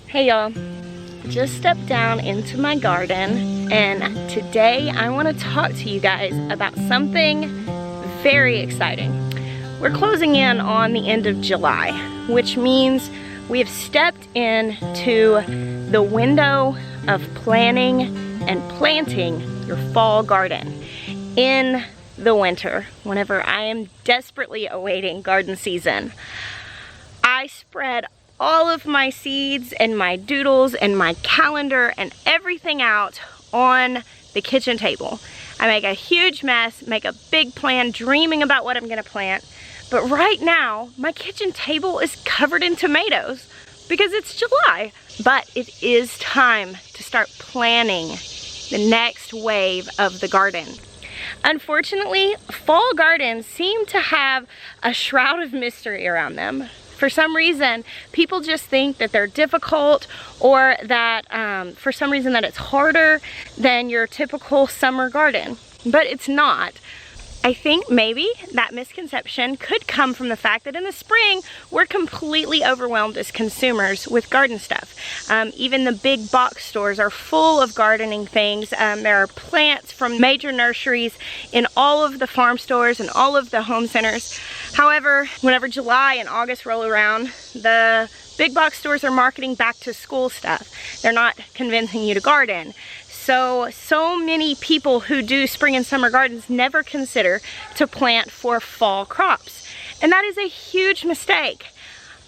Hey y'all, just stepped down into my garden and today I want to talk to you guys about something very exciting. We're closing in on the end of July, which means we have stepped into the window of planning and planting your fall garden in the winter, whenever I am desperately awaiting garden season. I spread all of my seeds and my doodles and my calendar and everything out on the kitchen table. I make a huge mess, make a big plan, dreaming about what I'm gonna plant. But right now, my kitchen table is covered in tomatoes because it's July. But it is time to start planning the next wave of the garden. Unfortunately, fall gardens seem to have a shroud of mystery around them. For some reason, people just think that they're difficult or that for some reason that it's harder than your typical summer garden, but it's not. I think maybe that misconception could come from the fact that in the spring, we're completely overwhelmed as consumers with garden stuff. Even the big box stores are full of gardening things. There are plants from major nurseries in all of the farm stores and all of the home centers. However, whenever July and August roll around, the big box stores are marketing back to school stuff. They're not convincing you to garden. So many people who do spring and summer gardens never consider to plant for fall crops. And that is a huge mistake.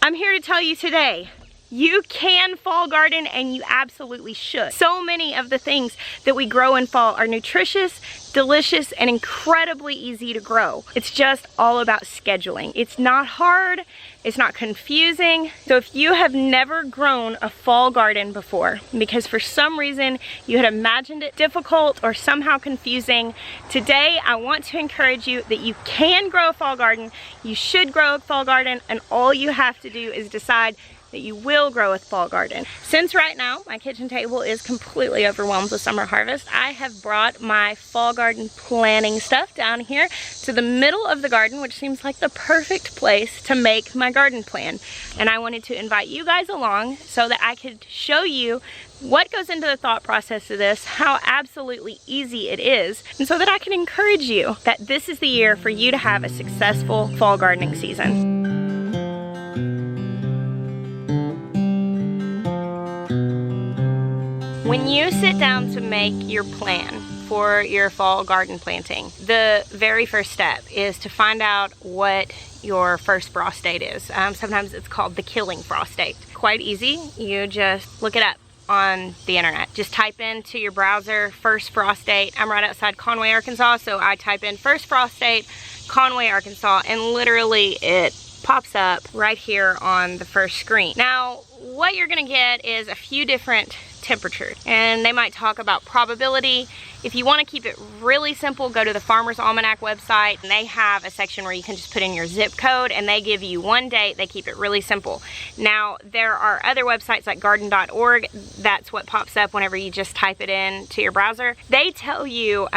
I'm here to tell you today, you can fall garden and you absolutely should. So many of the things that we grow in fall are nutritious, delicious, and incredibly easy to grow. It's just all about scheduling. It's not hard, it's not confusing. So if you have never grown a fall garden before, because for some reason you had imagined it difficult or somehow confusing, today I want to encourage you that you can grow a fall garden, you should grow a fall garden, and all you have to do is decide that you will grow a fall garden. Since right now my kitchen table is completely overwhelmed with summer harvest, I have brought my fall garden planning stuff down here to the middle of the garden, which seems like the perfect place to make my garden plan. And I wanted to invite you guys along so that I could show you what goes into the thought process of this, how absolutely easy it is, and so that I can encourage you that this is the year for you to have a successful fall gardening season. When you sit down to make your plan for your fall garden planting, the very first step is to find out what your first frost date is. Sometimes it's called the killing frost date. Quite easy, you just look it up on the internet. Just type into your browser first frost date. I'm right outside Conway, Arkansas, so I type in first frost date, Conway, Arkansas, and literally it pops up right here on the first screen. Now, what you're gonna get is a few different temperatures, and they might talk about probability. If you want to keep it really simple, go to the Farmer's Almanac website, and they have a section where you can just put in your zip code and they give you one date. They keep it really simple. Now, there are other websites like garden.org. That's what pops up whenever you just type it in to your browser. They tell you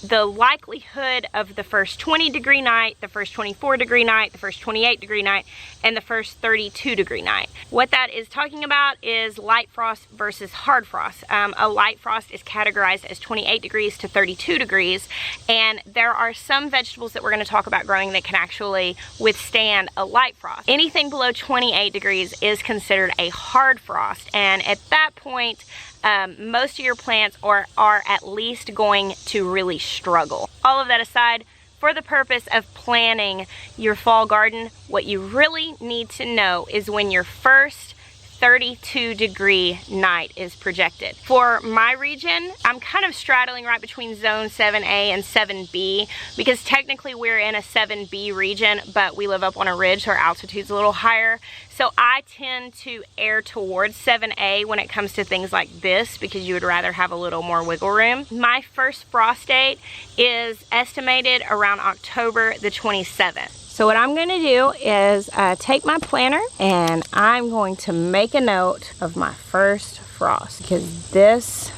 the likelihood of the first 20-degree night, the first 24-degree night, the first 28-degree night, and the first 32-degree night. What that is talking about is light frost versus hard frost. A light frost is categorized as 28 degrees to 32 degrees, and there are some vegetables that we're going to talk about growing that can actually withstand a light frost. Anything below 28 degrees is considered a hard frost, and at that point, most of your plants are at least going to really struggle. All of that aside, for the purpose of planning your fall garden, what you really need to know is when your first 32-degree night is projected. For my region, I'm kind of straddling right between zone 7A and 7B because technically we're in a 7B region, but we live up on a ridge, so our altitude's a little higher. So I tend to err towards 7A when it comes to things like this because you would rather have a little more wiggle room. My first frost date is estimated around October the 27th. So what I'm going to do is take my planner and I'm going to make a note of my first frost because this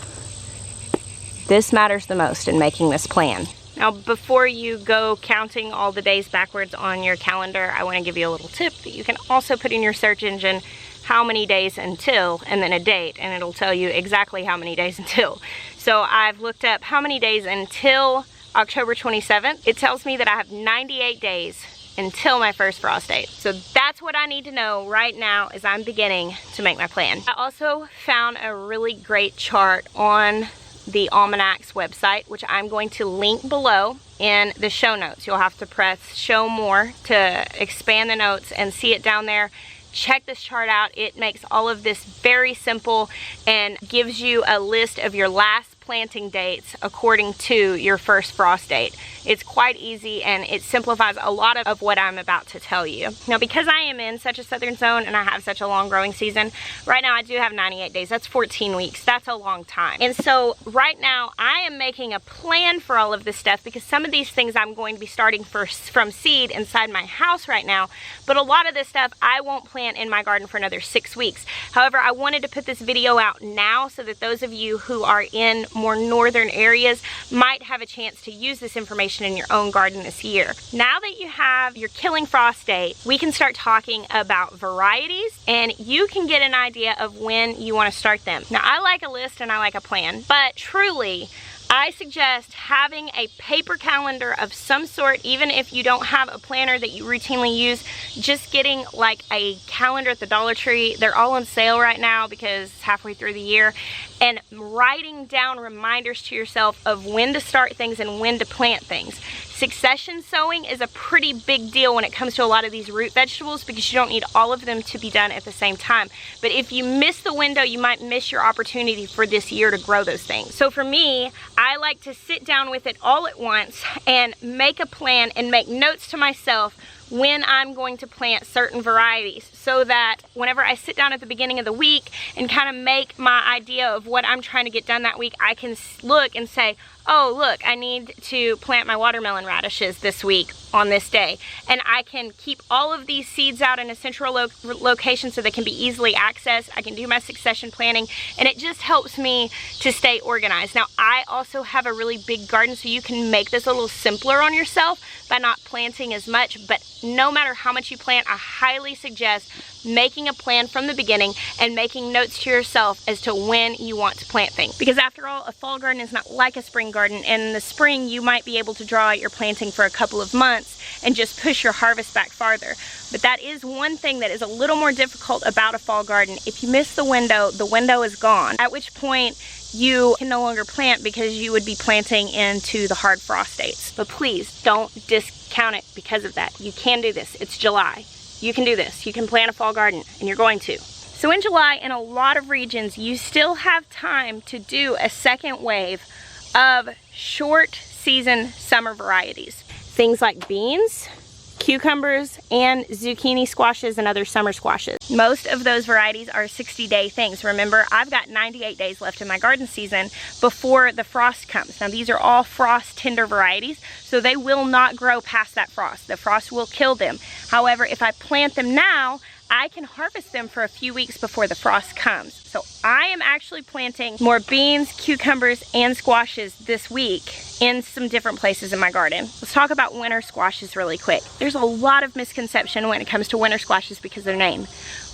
matters the most in making this plan. Now, before you go counting all the days backwards on your calendar, I want to give you a little tip that you can also put in your search engine. how many days until, and then a date, and it'll tell you exactly how many days until. So I've looked up how many days until October 27th. It tells me that I have 98 days until my first frost date. So that's what I need to know right now as I'm beginning to make my plan. I also found a really great chart on the Almanac's website, which I'm going to link below in the show notes. You'll have to press show more to expand the notes and see it down there. Check this chart out. It makes all of this very simple and gives you a list of your last planting dates according to your first frost date. It's quite easy and it simplifies a lot of what I'm about to tell you. Now, because I am in such a southern zone and I have such a long growing season, right now I do have 98 days. That's 14 weeks. That's a long time. And so right now I am making a plan for all of this stuff because some of these things I'm going to be starting from seed inside my house right now, but a lot of this stuff I won't plant in my garden for another 6 weeks. However, I wanted to put this video out now so that those of you who are in more northern areas might have a chance to use this information in your own garden this year. Now that you have your killing frost date, we can start talking about varieties and you can get an idea of when you want to start them. Now, I like a list and I like a plan, but truly, I suggest having a paper calendar of some sort, even if you don't have a planner that you routinely use, just getting like a calendar at the Dollar Tree. They're all on sale right now because it's halfway through the year, and writing down reminders to yourself of when to start things and when to plant things. Succession sowing is a pretty big deal when it comes to a lot of these root vegetables because you don't need all of them to be done at the same time. But if you miss the window, you might miss your opportunity for this year to grow those things. So for me, I like to sit down with it all at once and make a plan and make notes to myself when I'm going to plant certain varieties, so that whenever I sit down at the beginning of the week and kind of make my idea of what I'm trying to get done that week, I can look and say, oh look, I need to plant my watermelon radishes this week on this day. And I can keep all of these seeds out in a central location so they can be easily accessed. I can do my succession planning, and it just helps me to stay organized. Now, I also have a really big garden, so you can make this a little simpler on yourself by not planting as much, but no matter how much you plant, I highly suggest making a plan from the beginning and making notes to yourself as to when you want to plant things. Because after all, a fall garden is not like a spring garden. And in the spring, you might be able to draw out your planting for a couple of months and just push your harvest back farther. But that is one thing that is a little more difficult about a fall garden. If you miss the window is gone, at which point you can no longer plant because you would be planting into the hard frost dates. But please don't discount it because of that. You can do this. It's July. You can do this. You can plant a fall garden, and you're going to. So in July, in a lot of regions, you still have time to do a second wave of short season summer varieties. Things like beans, cucumbers, and zucchini squashes and other summer squashes. Most of those varieties are 60-day things. Remember, I've got 98 days left in my garden season before the frost comes. Now, these are all frost tender varieties, so they will not grow past that frost. The frost will kill them. However, if I plant them now, I can harvest them for a few weeks before the frost comes. So I am actually planting more beans, cucumbers, and squashes this week in some different places in my garden. Let's talk about winter squashes really quick. There's a lot of misconception when it comes to winter squashes because of their name.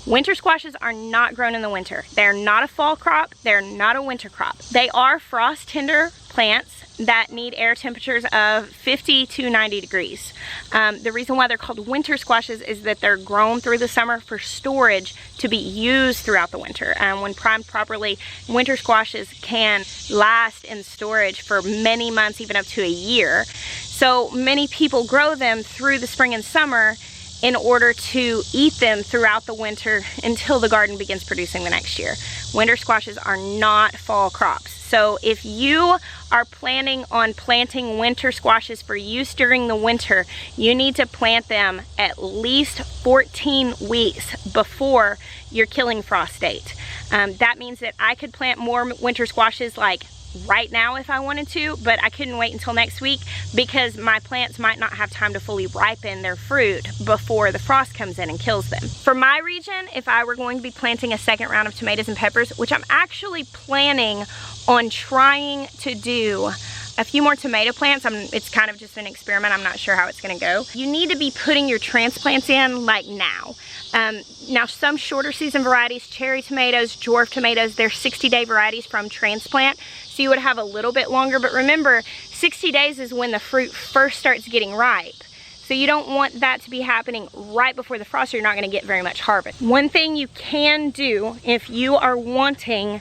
Winter squashes are not grown in the winter. They're not a fall crop. They're not a winter crop. They are frost tender plants that need air temperatures of 50 to 90 degrees. The reason why they're called winter squashes is that they're grown through the summer for storage to be used throughout the winter. When primed properly, winter squashes can last in storage for many months, even up to a year. So many people grow them through the spring and summer in order to eat them throughout the winter until the garden begins producing the next year. Winter squashes are not fall crops. So if you are planning on planting winter squashes for use during the winter, you need to plant them at least 14 weeks before your killing frost date. That means that I could plant more winter squashes like right now if I wanted to, but I couldn't wait until next week because my plants might not have time to fully ripen their fruit before the frost comes in and kills them. For my region, if I were going to be planting a second round of tomatoes and peppers, which I'm actually planning on trying to do a few more tomato plants. It's kind of just an experiment. I'm not sure how it's gonna go. You need to be putting your transplants in like now. Now some shorter season varieties, cherry tomatoes, dwarf tomatoes, they're 60-day varieties from transplant. So you would have a little bit longer, but remember, 60 days is when the fruit first starts getting ripe. So you don't want that to be happening right before the frost, or you're not gonna get very much harvest. One thing you can do if you are wanting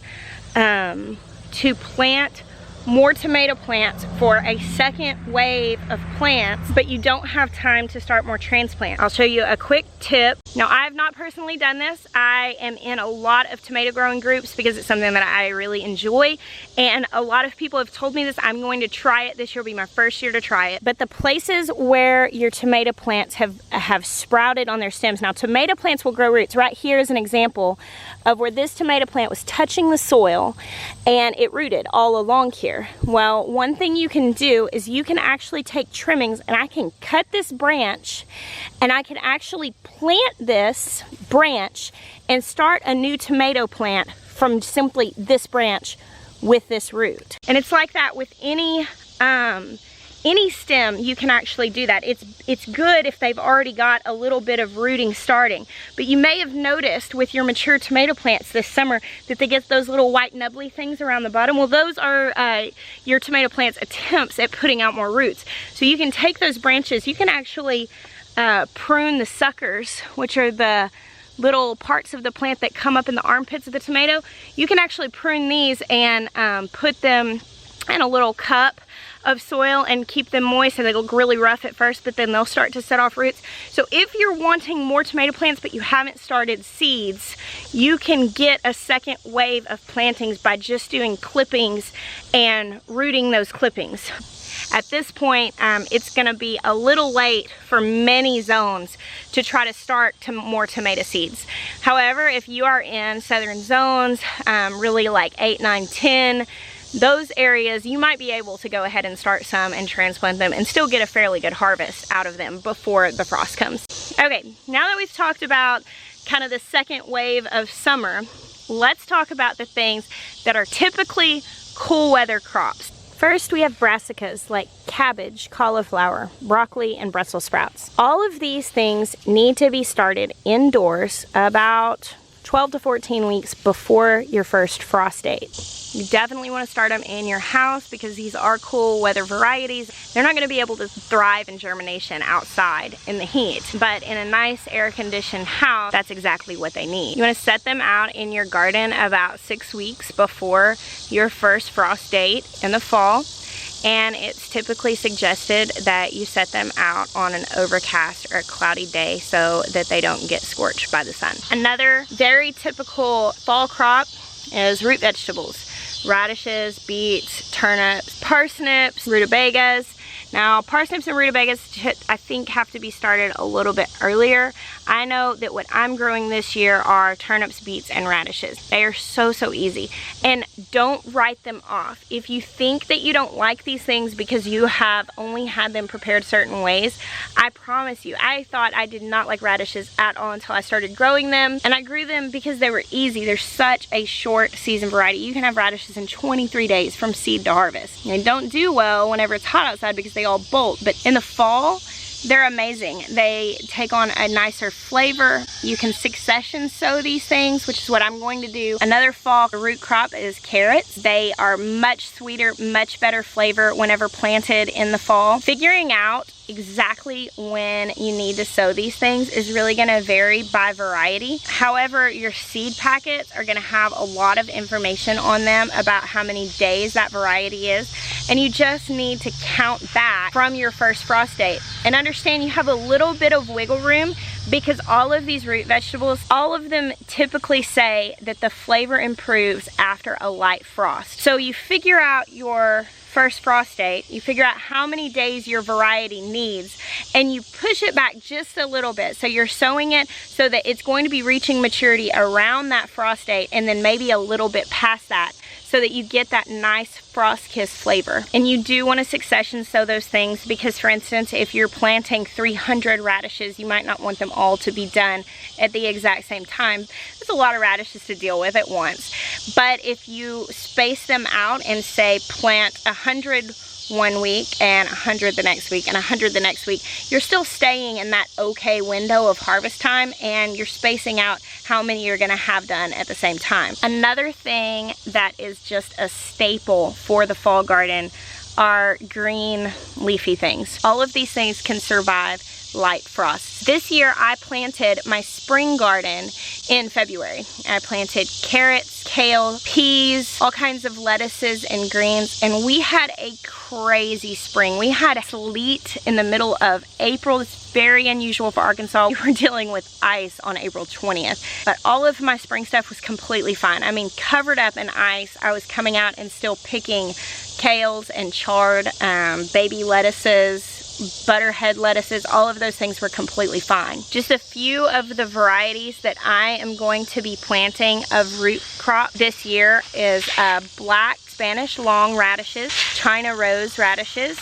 to plant more tomato plants for a second wave of plants, but you don't have time to start more transplants. I'll show you a quick tip. Now, I have not personally done this. I am in a lot of tomato growing groups because it's something that I really enjoy, and a lot of people have told me this. I'm going to try it. This year will be my first year to try it. But the places where your tomato plants have sprouted on their stems. Now, tomato plants will grow roots. Right here is an example of where this tomato plant was touching the soil and it rooted all along here. Well, one thing you can do is you can actually take trimmings, and I can cut this branch and I can actually plant this branch and start a new tomato plant from simply this branch with this root. And it's like that with any stem. You can actually do that. It's good if they've already got a little bit of rooting starting. But you may have noticed with your mature tomato plants this summer that they get those little white nubbly things around the bottom. Well, those are your tomato plants' attempts at putting out more roots. So you can take those branches, you can actually prune the suckers, which are the little parts of the plant that come up in the armpits of the tomato. You can actually prune these and put them in a little cup of soil and keep them moist, so they look really rough at first, but then they'll start to set off roots. So if you're wanting more tomato plants but you haven't started seeds, you can get a second wave of plantings by just doing clippings and rooting those clippings. At this point, it's gonna be a little late for many zones to try to start more tomato seeds. However, if you are in southern zones, really like 8, 9, 10, those areas, you might be able to go ahead and start some and transplant them and still get a fairly good harvest out of them before the frost comes. Okay, now that we've talked about kind of the second wave of summer, let's talk about the things that are typically cool weather crops. First, we have brassicas like cabbage, cauliflower, broccoli, and Brussels sprouts. All of these things need to be started indoors about 12 to 14 weeks before your first frost date. You definitely want to start them in your house because these are cool weather varieties. They're not going to be able to thrive in germination outside in the heat, but in a nice air-conditioned house, that's exactly what they need. You want to set them out in your garden about 6 weeks before your first frost date in the fall, and it's typically suggested that you set them out on an overcast or a cloudy day so that they don't get scorched by the sun. Another very typical fall crop is root vegetables. Radishes, beets, turnips, parsnips, rutabagas. Now, parsnips and rutabagas, I think, have to be started a little bit earlier. I know that what I'm growing this year are turnips, beets, and radishes. They are so, so easy. And don't write them off. If you think that you don't like these things because you have only had them prepared certain ways, I promise you, I thought I did not like radishes at all until I started growing them. And I grew them because they were easy. They're such a short season variety. You can have radishes in 23 days from seed to harvest. They don't do well whenever it's hot outside because they all bolt, but in the fall, they're amazing. They take on a nicer flavor. You can succession sow these things, which is what I'm going to do. Another fall root crop is carrots. They are much sweeter, much better flavor whenever planted in the fall. Figuring out exactly when you need to sow these things is really going to vary by variety. However, your seed packets are going to have a lot of information on them about how many days that variety is, and you just need to count back from your first frost date. And understand you have a little bit of wiggle room because all of these root vegetables, all of them typically say that the flavor improves after a light frost. So you figure out your first frost date, you figure out how many days your variety needs, and you push it back just a little bit. So you're sowing it so that it's going to be reaching maturity around that frost date and then maybe a little bit past that, so that you get that nice frost-kissed flavor. And you do want to succession sow those things because, for instance, if you're planting 300 radishes, you might not want them all to be done at the exact same time. There's a lot of radishes to deal with at once. But if you space them out and say plant 100 one week and 100 the next week and 100 the next week, you're still staying in that okay window of harvest time, and you're spacing out how many you're gonna have done at the same time. Another thing that is just a staple for the fall garden are green leafy things. All of these things can survive light frosts. This year I planted my spring garden in February. I planted carrots, kale, peas, all kinds of lettuces and greens, and we had a crazy spring. We had sleet in the middle of April. It's very unusual for Arkansas. We were dealing with ice on April 20th, but all of my spring stuff was completely fine. I mean, covered up in ice. I was coming out and still picking kales and chard, baby lettuces, butterhead lettuces, all of those things were completely fine. Just a few of the varieties that I am going to be planting of root crop this year is black Spanish long radishes, China rose radishes,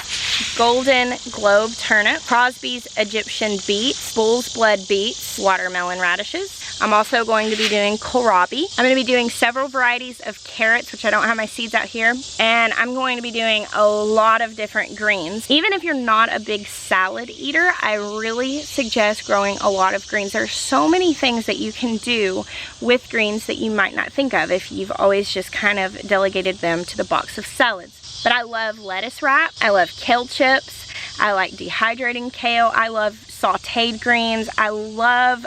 golden globe turnip, Crosbys Egyptian beets, bull's blood beets, watermelon radishes. I'm also going to be doing kohlrabi. I'm going to be doing several varieties of carrots, which I don't have my seeds out here, and I'm going to be doing a lot of different greens. Even if you're not a big salad eater, I really suggest growing a lot of greens. There are so many things that you can do with greens that you might not think of if you've always just kind of delegated them to the box of salads. But I love lettuce wrap, I love kale chips, I like dehydrating kale, I love sauteed greens, I love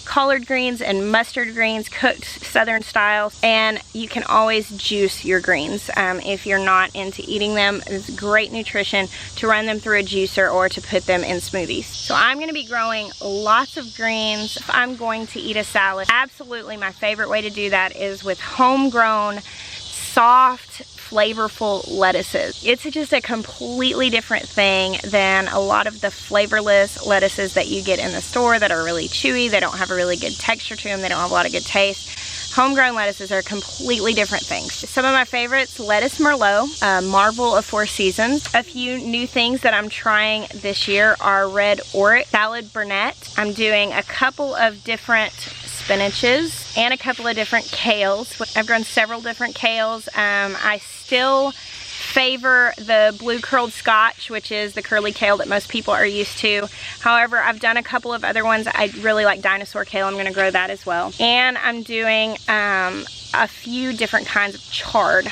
collard greens and mustard greens cooked southern style, and you can always juice your greens if you're not into eating them. It's great nutrition to run them through a juicer or to put them in smoothies. So I'm going to be growing lots of greens. If I'm going to eat a salad, absolutely my favorite way to do that is with homegrown, soft, flavorful lettuces. It's just a completely different thing than a lot of the flavorless lettuces that you get in the store that are really chewy. They don't have a really good texture to them. They don't have a lot of good taste. Homegrown lettuces are completely different things. Some of my favorites, lettuce Merlot, Marvel of Four Seasons. A few new things that I'm trying this year are red Oric, salad Burnett. I'm doing a couple of different spinaches and a couple of different kales. I've grown several different kales. I still favor the blue curled scotch, which is the curly kale that most people are used to. However, I've done a couple of other ones. I really like dinosaur kale. I'm going to grow that as well. And I'm doing a few different kinds of chard.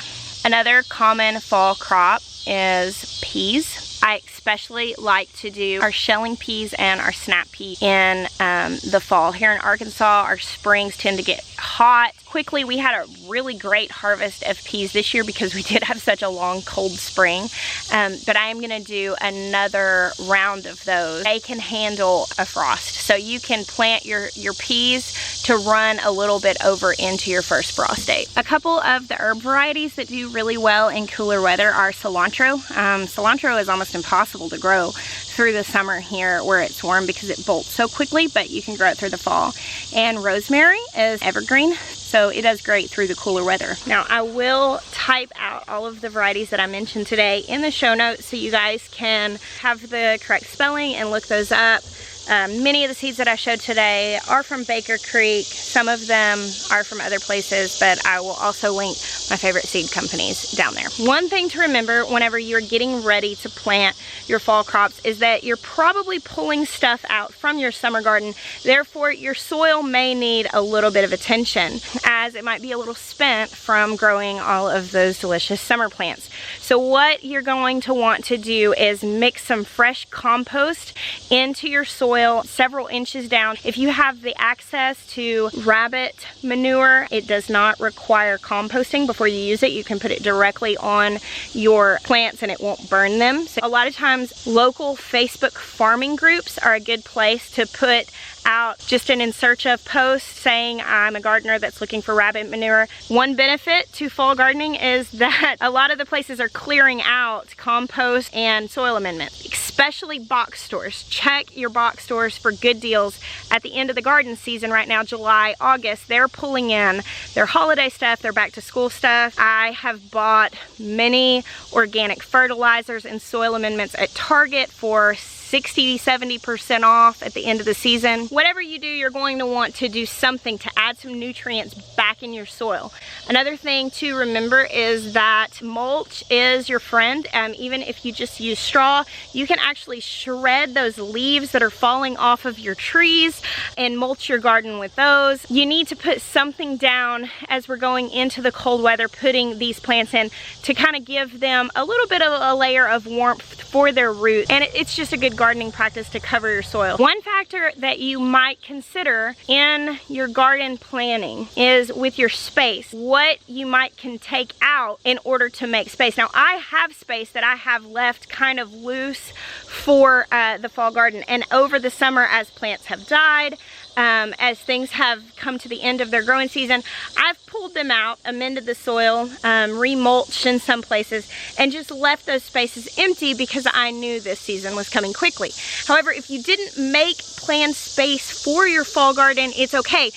Another common fall crop is peas. I especially like to do our shelling peas and our snap pea in the fall. Here in Arkansas, our springs tend to get hot quickly. We had a really great harvest of peas this year because we did have such a long, cold spring. But I am going to do another round of those. They can handle a frost. So you can plant your peas to run a little bit over into your first frost date. A couple of the herb varieties that do really well in cooler weather are cilantro. Cilantro is almost impossible to grow through the summer here where it's warm because it bolts so quickly, but you can grow it through the fall. And rosemary is evergreen, so it does great through the cooler weather. Now I will type out all of the varieties that I mentioned today in the show notes so you guys can have the correct spelling and look those up. Many of the seeds that I showed today are from Baker Creek. Some of them are from other places, but I will also link my favorite seed companies down there. One thing to remember whenever you're getting ready to plant your fall crops is that you're probably pulling stuff out from your summer garden. Therefore, your soil may need a little bit of attention as it might be a little spent from growing all of those delicious summer plants. So what you're going to want to do is mix some fresh compost into your soil several inches down. If you have the access to rabbit manure, it does not require composting before you use it. You can put it directly on your plants and it won't burn them. So a lot of times local Facebook farming groups are a good place to put out just an in search of post saying I'm a gardener that's looking for rabbit manure. One benefit to fall gardening is that a lot of the places are clearing out compost and soil amendments, especially box stores. Check your box stores for good deals at the end of the garden season right now, July, August. They're pulling in their holiday stuff, their back to school stuff. I have bought many organic fertilizers and soil amendments at Target for 60–70% off at the end of the season. Whatever you do, you're going to want to do something to add some nutrients back in your soil. Another thing to remember is that mulch is your friend. Even if you just use straw, you can actually shred those leaves that are falling off of your trees and mulch your garden with those. You need to put something down as we're going into the cold weather, putting these plants in to kind of give them a little bit of a layer of warmth for their roots. And it's just a good gardening practice to cover your soil. One factor that you might consider in your garden planning is with your space, what you can take out in order to make space. Now, I have space that I have left kind of loose for the fall garden, and over the summer, as plants have died, as things have come to the end of their growing season, I've pulled them out, amended the soil, remulched in some places, and just left those spaces empty because I knew this season was coming quickly. However, if you didn't make planned space for your fall garden, it's okay.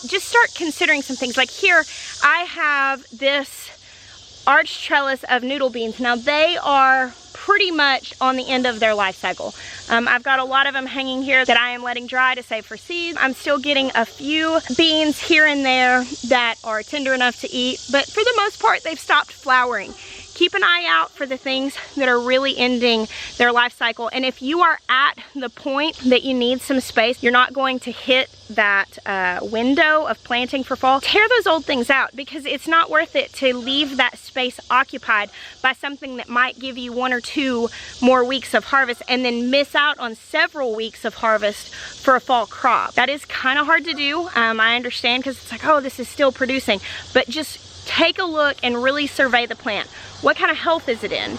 Just start considering some things. Like here, I have this arched trellis of noodle beans. Now, they are pretty much on the end of their life cycle. I've got a lot of them hanging here that I am letting dry to save for seeds. I'm still getting a few beans here and there that are tender enough to eat, but for the most part, they've stopped flowering. Keep an eye out for the things that are really ending their life cycle. And if you are at the point that you need some space, you're not going to hit that window of planting for fall, tear those old things out, because it's not worth it to leave that space occupied by something that might give you 1 or 2 more weeks of harvest and then miss out on several weeks of harvest for a fall crop. That is kind of hard to do. I understand, because it's like, oh, this is still producing, but just take a look and really survey the plant. What kind of health is it in?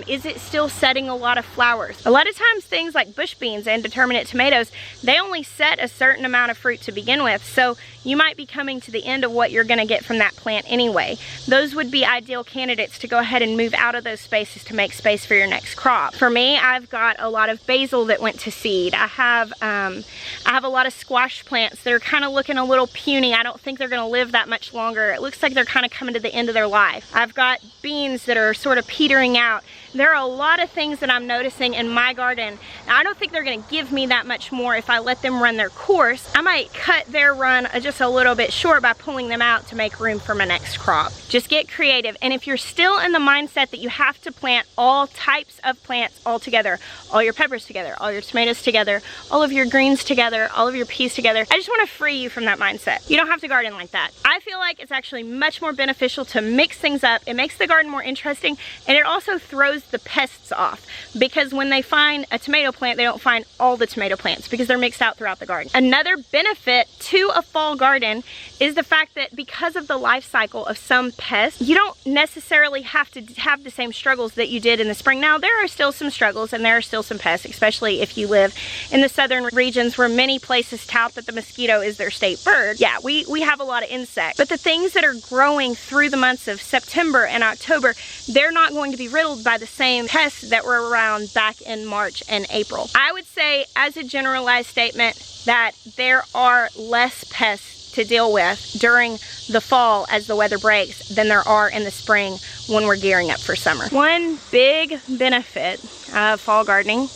Is it still setting a lot of flowers? A lot of times things like bush beans and determinate tomatoes, they only set a certain amount of fruit to begin with, so you might be coming to the end of what you're gonna get from that plant anyway. Those would be ideal candidates to go ahead and move out of those spaces to make space for your next crop. For me, I've got a lot of basil that went to seed. I have a lot of squash plants that are kind of looking a little puny. I don't think they're gonna live that much longer. It looks like they're kind of coming to the end of their life. I've got beans that are sort of petering out. There are a lot of things that I'm noticing in my garden. Now, I don't think they're gonna give me that much more if I let them run their course. I might cut their run just a little bit short by pulling them out to make room for my next crop. Just get creative. And if you're still in the mindset that you have to plant all types of plants all together, all your peppers together, all your tomatoes together, all of your greens together, all of your peas together, I just wanna free you from that mindset. You don't have to garden like that. I feel like it's actually much more beneficial to mix things up. It makes the garden more interesting, and it also throws the pests off, because when they find a tomato plant, they don't find all the tomato plants because they're mixed out throughout the garden. Another benefit to a fall garden is the fact that because of the life cycle of some pests, you don't necessarily have to have the same struggles that you did in the spring. Now, there are still some struggles and there are still some pests, especially if you live in the southern regions where many places tout that the mosquito is their state bird. Yeah, we have a lot of insects, but the things that are growing through the months of September and October, they're not going to be riddled by the same pests that were around back in March and April. I would say, as a generalized statement, that there are less pests to deal with during the fall as the weather breaks than there are in the spring when we're gearing up for summer. One big benefit of fall gardening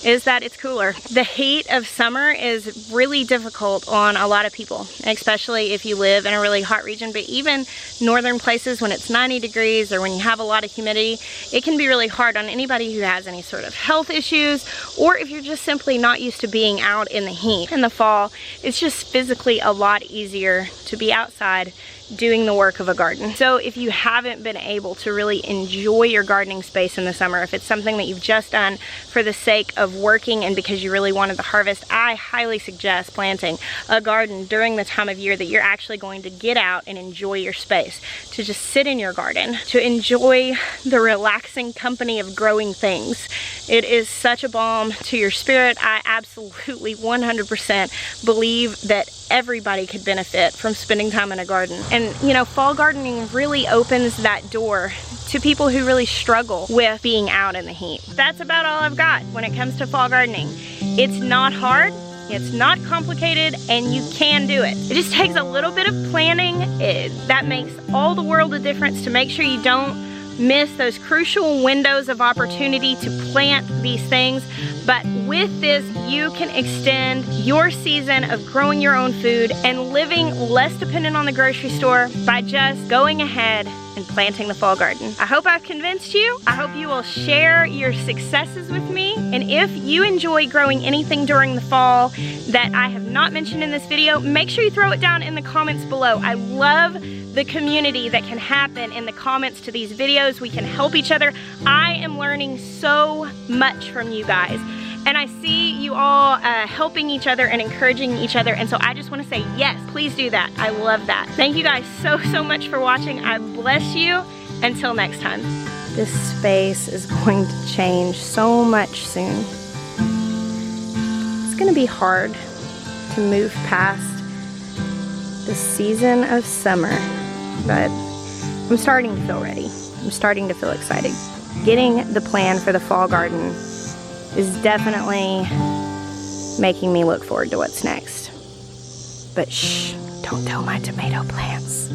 is that it's cooler. The heat of summer is really difficult on a lot of people, especially if you live in a really hot region, but even northern places when it's 90 degrees or when you have a lot of humidity, it can be really hard on anybody who has any sort of health issues, or if you're just simply not used to being out in the heat. In the fall, it's just physically a lot easier to be outside doing the work of a garden. So if you haven't been able to really enjoy your gardening space in the summer, if it's something that you've just done for the sake of working and because you really wanted the harvest, I highly suggest planting a garden during the time of year that you're actually going to get out and enjoy your space, to just sit in your garden, to enjoy the relaxing company of growing things. It is such a balm to your spirit. I absolutely 100% believe that everybody could benefit from spending time in a garden. And you know, fall gardening really opens that door to people who really struggle with being out in the heat. That's about all I've got when it comes to fall gardening. It's not hard, it's not complicated, and you can do it. It just takes a little bit of planning. That makes all the world of difference to make sure you don't miss those crucial windows of opportunity to plant these things But with this, you can extend your season of growing your own food and living less dependent on the grocery store by just going ahead and planting the fall garden. I hope I've convinced you. I hope you will share your successes with me. And if you enjoy growing anything during the fall that I have not mentioned in this video, make sure you throw it down in the comments below. I love the community that can happen in the comments to these videos. We can help each other. I am learning so much from you guys. And I see you all helping each other and encouraging each other. And so I just want to say, yes, please do that. I love that. Thank you guys so much for watching. I bless you. Until next time. This space is going to change so much soon. It's going to be hard to move past the season of summer, but I'm starting to feel ready. I'm starting to feel excited. Getting the plan for the fall garden is definitely making me look forward to what's next. But shh, don't tell my tomato plants.